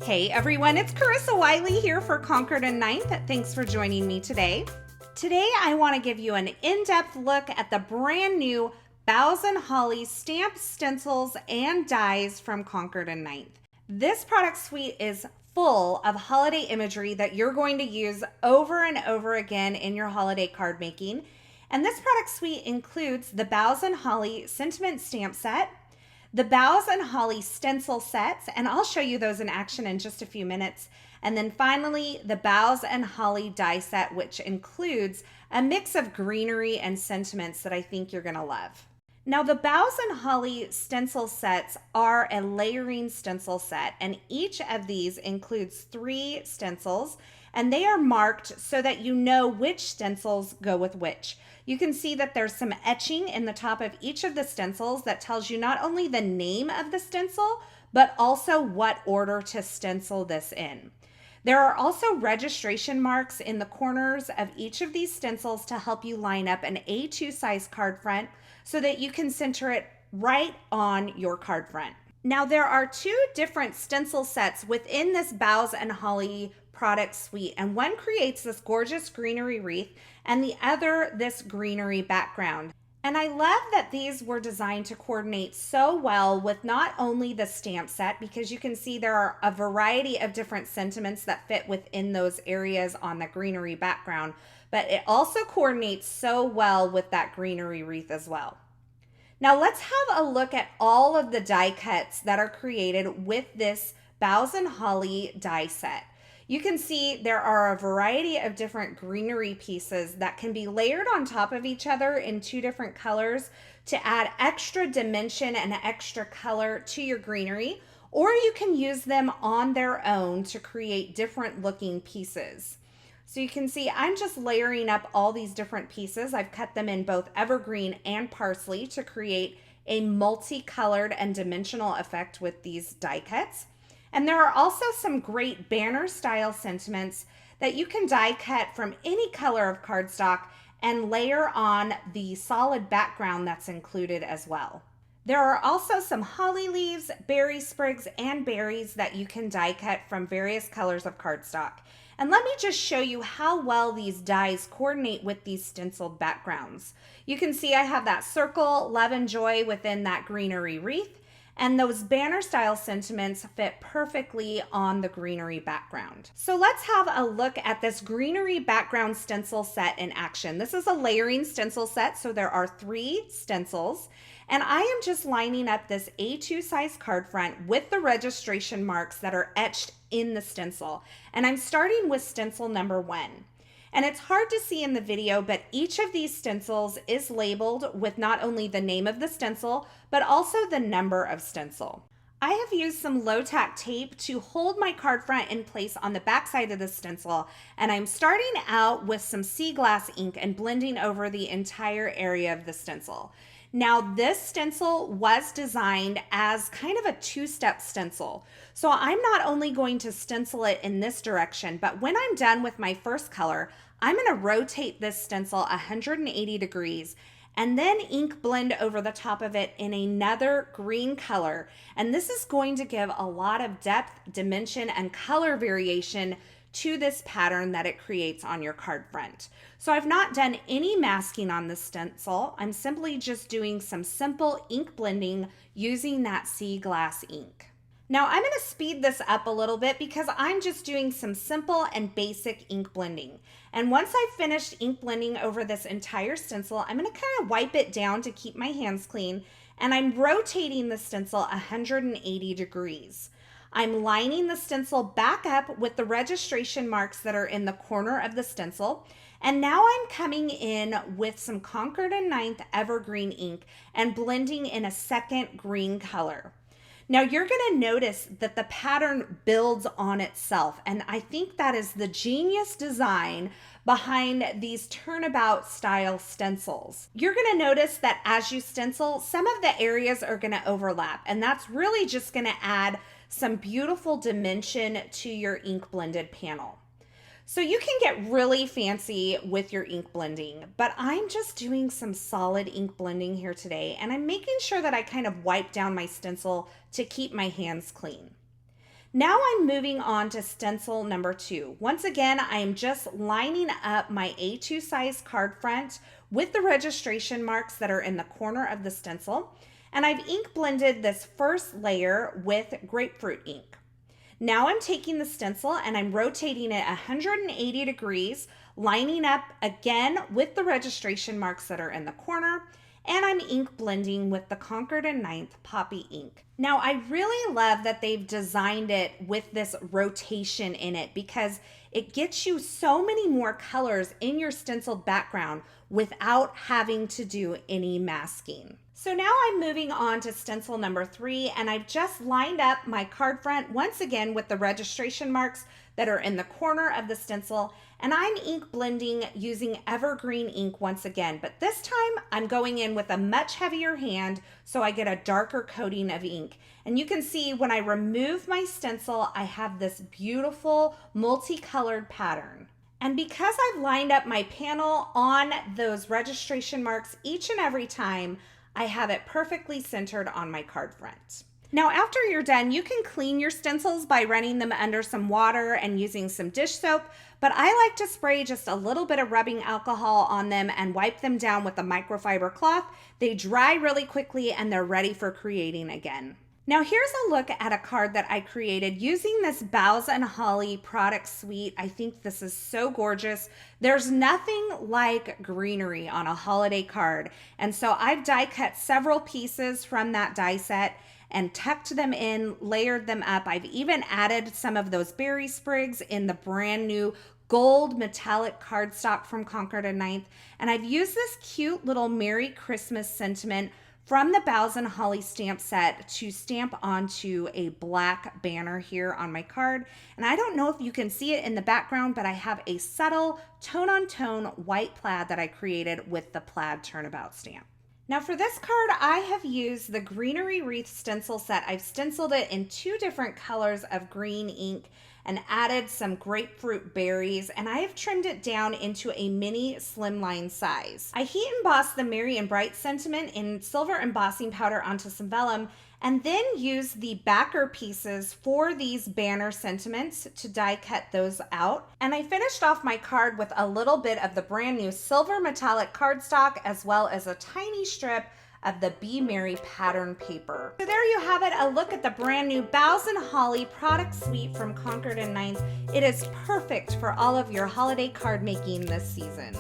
Hey everyone, it's Carissa Wiley here for Concord and Ninth. Thanks for joining me today. Today I want to give you an in-depth look at the brand new Boughs Holly stamps, stencils, and dies from Concord and Ninth. This product suite is full of holiday imagery that you're going to use over and over again in your holiday card making. And this product suite includes the Boughs Holly sentiment stamp set, the Boughs Holly stencil sets, and I'll show you those in action in just a few minutes. And then finally, the Boughs Holly die set, which includes a mix of greenery and sentiments that I think you're gonna love. Now, the Boughs Holly stencil sets are a layering stencil set, and each of these includes 3 stencils, and they are marked so that you know which stencils go with which. You can see that there's some etching in the top of each of the stencils that tells you not only the name of the stencil, but also what order to stencil this in. There are also registration marks in the corners of each of these stencils to help you line up an A2 size card front so that you can center it right on your card front. Now, there are 2 different stencil sets within this Boughs Holly product suite, and one creates this gorgeous greenery wreath and the other this greenery background. And I love that these were designed to coordinate so well with not only the stamp set, because you can see there are a variety of different sentiments that fit within those areas on the greenery background, but it also coordinates so well with that greenery wreath as well. Now let's have a look at all of the die cuts that are created with this Boughs Holly die set. You can see there are a variety of different greenery pieces that can be layered on top of each other in 2 different colors to add extra dimension and extra color to your greenery, or you can use them on their own to create different looking pieces. So you can see I'm just layering up all these different pieces. I've cut them in both evergreen and parsley to create a multicolored and dimensional effect with these die cuts. And there are also some great banner style sentiments that you can die cut from any color of cardstock and layer on the solid background that's included as well. There are also some holly leaves, berry sprigs, and berries that you can die cut from various colors of cardstock. And let me just show you how well these dies coordinate with these stenciled backgrounds. You can see I have that circle, love and joy within that greenery wreath. And those banner style sentiments fit perfectly on the greenery background. So let's have a look at this greenery background stencil set in action. This is a layering stencil set, so there are 3 stencils. And I am just lining up this A2 size card front with the registration marks that are etched in the stencil. And I'm starting with stencil number 1. And it's hard to see in the video, but each of these stencils is labeled with not only the name of the stencil, but also the number of stencil. I have used some low-tack tape to hold my card front in place on the back side of the stencil, and I'm starting out with some sea glass ink and blending over the entire area of the stencil. Now, this stencil was designed as kind of a 2-step stencil. So I'm not only going to stencil it in this direction, but when I'm done with my first color, I'm going to rotate this stencil 180 degrees and then ink blend over the top of it in another green color. And this is going to give a lot of depth, dimension, and color variation to this pattern that it creates on your card front. So I've not done any masking on this stencil. I'm simply just doing some simple ink blending using that sea glass ink. Now I'm going to speed this up a little bit because I'm just doing some simple and basic ink blending. And once I've finished ink blending over this entire stencil, I'm going to kind of wipe it down to keep my hands clean, and I'm rotating the stencil 180 degrees. I'm lining the stencil back up with the registration marks that are in the corner of the stencil. And now I'm coming in with some Concord and Ninth evergreen ink and blending in a second green color. Now you're going to notice that the pattern builds on itself, and I think that is the genius design behind these turnabout style stencils. You're going to notice that as you stencil, some of the areas are going to overlap, and that's really just going to add some beautiful dimension to your ink blended panel. So you can get really fancy with your ink blending, but I'm just doing some solid ink blending here today, and I'm making sure that I kind of wipe down my stencil to keep my hands clean. Now I'm moving on to stencil number 2. Once again, I am just lining up my A2 size card front with the registration marks that are in the corner of the stencil. And I've ink blended this first layer with grapefruit ink. Now I'm taking the stencil and I'm rotating it 180 degrees, lining up again with the registration marks that are in the corner, and I'm ink blending with the Concord and Ninth Poppy ink. Now I really love that they've designed it with this rotation in it because it gets you so many more colors in your stenciled background without having to do any masking. So now I'm moving on to stencil number 3, and I've just lined up my card front once again with the registration marks that are in the corner of the stencil, and I'm ink blending using evergreen ink once again, but this time I'm going in with a much heavier hand so I get a darker coating of ink. And you can see when I remove my stencil, I have this beautiful multicolored pattern. And because I've lined up my panel on those registration marks each and every time, I have it perfectly centered on my card front. Now, after you're done, you can clean your stencils by running them under some water and using some dish soap, but I like to spray just a little bit of rubbing alcohol on them and wipe them down with a microfiber cloth. They dry really quickly and they're ready for creating again. Now here's a look at a card that I created using this Boughs Holly product suite. I think this is so gorgeous. There's nothing like greenery on a holiday card. And so I've die cut several pieces from that die set and tucked them in, layered them up. I've even added some of those berry sprigs in the brand new gold metallic cardstock from Concord and Ninth. And I've used this cute little Merry Christmas sentiment from the Boughs Holly stamp set to stamp onto a black banner here on my card. And I don't know if you can see it in the background, but I have a subtle tone-on-tone white plaid that I created with the plaid turnabout stamp. Now for this card, I have used the Greenery wreath stencil set. I've stenciled it in 2 different colors of green ink and added some grapefruit berries, and I have trimmed it down into a mini slimline size. I heat embossed the Merry and Bright sentiment in silver embossing powder onto some vellum, and then use the backer pieces for these banner sentiments to die cut those out. And I finished off my card with a little bit of the brand new silver metallic cardstock, as well as a tiny strip of the Be Merry pattern paper. So there you have it, a look at the brand new Boughs Holly product suite from Concord and Ninth. It is perfect for all of your holiday card making this season.